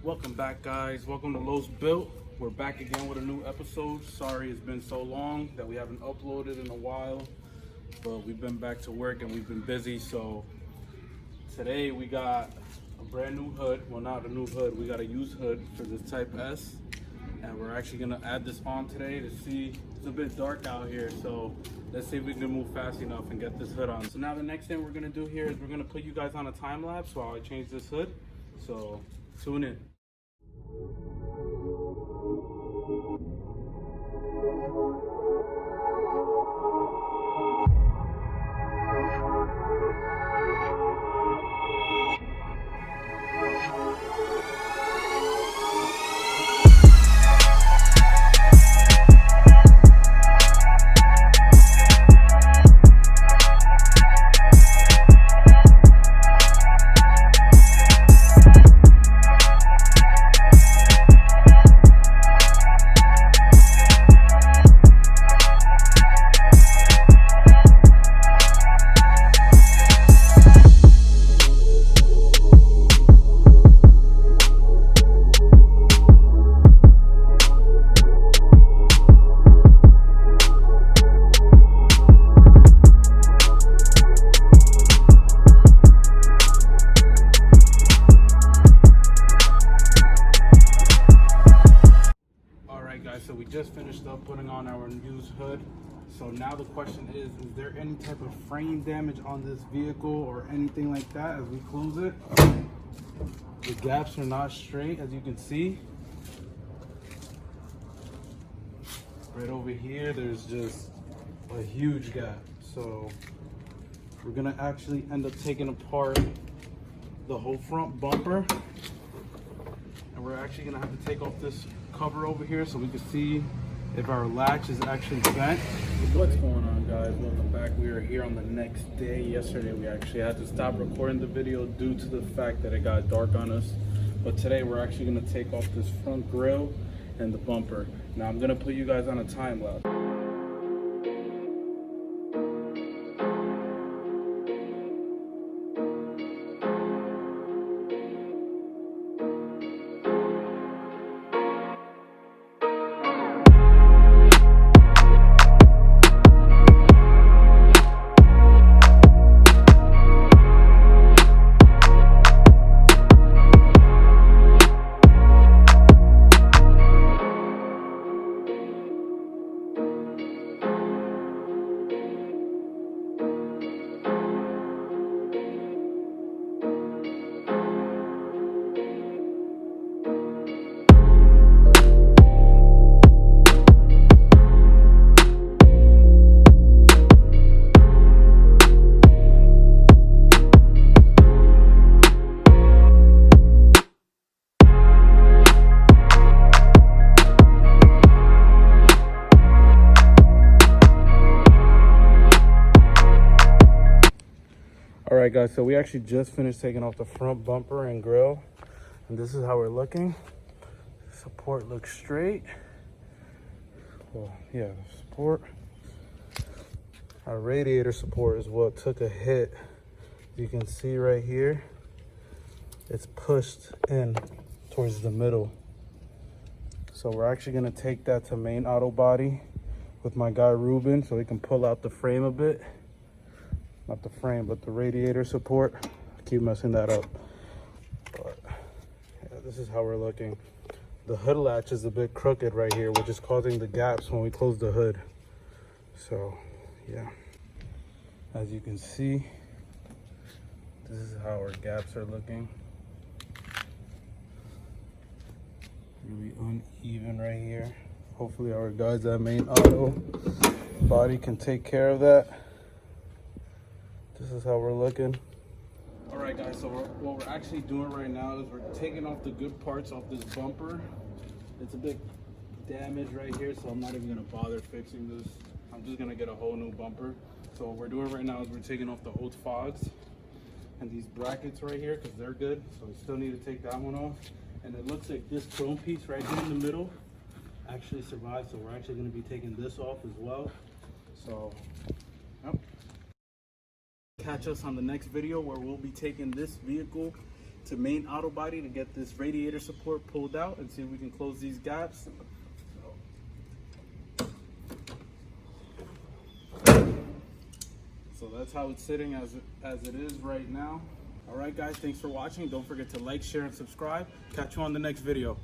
Welcome back, guys. Welcome to Lowe's Built. We're back again with a new episode. Sorry it's been so long that we haven't uploaded in a while, but we've been back to work and we've been busy. So today we got a brand new hood. Well, not a new hood, we got a used hood for this Type S, and we're actually gonna add this on today to see. It's a bit dark out here, so let's see if we can move fast enough and get this hood on. So now the next thing we're gonna do here is we're gonna put you guys on a time lapse while I change this hood. So tune in. So we just finished up putting on our used hood. So now the question is there any type of frame damage on this vehicle or anything like that as we close it? The gaps are not straight, as you can see. Right over here, there's just a huge gap. So we're gonna actually end up taking apart the whole front bumper. And we're actually gonna have to take off this cover over here so we can see if our latch is actually bent. What's going on, guys? Welcome back. We are here on the next day. Yesterday we actually had to stop recording the video due to the fact that it got dark on us, but today we're actually going to take off this front grille and the bumper. Now I'm going to put you guys on a time lapse. All right, guys, so we actually just finished taking off the front bumper and grille, and this is how we're looking. Support looks straight. Well, yeah, the support. Our radiator support is what took a hit. You can see right here, it's pushed in towards the middle. So we're actually gonna take that to main auto body with my guy Ruben so he can pull out the frame a bit. Not the frame, but the radiator support. I keep messing that up. But yeah, this is how we're looking. The hood latch is a bit crooked right here, which is causing the gaps when we close the hood. So yeah, as you can see, this is how our gaps are looking. Really uneven right here. Hopefully our guys at main auto body can take care of that. This is how we're looking. All right, guys, so what we're actually doing right now is we're taking off the good parts off this bumper. It's a bit damaged right here, so I'm not even gonna bother fixing this. I'm just gonna get a whole new bumper. So what we're doing right now is we're taking off the old fogs and these brackets right here because they're good. So we still need to take that one off. And it looks like this chrome piece right here in the middle actually survived, so we're actually gonna be taking this off as well. So, yep. Catch us on the next video where we'll be taking this vehicle to main auto body to get this radiator support pulled out and see if we can close these gaps. So that's how it's sitting as it is right now. All right, guys, thanks for watching. Don't forget to like, share, and subscribe. Catch you on the next video.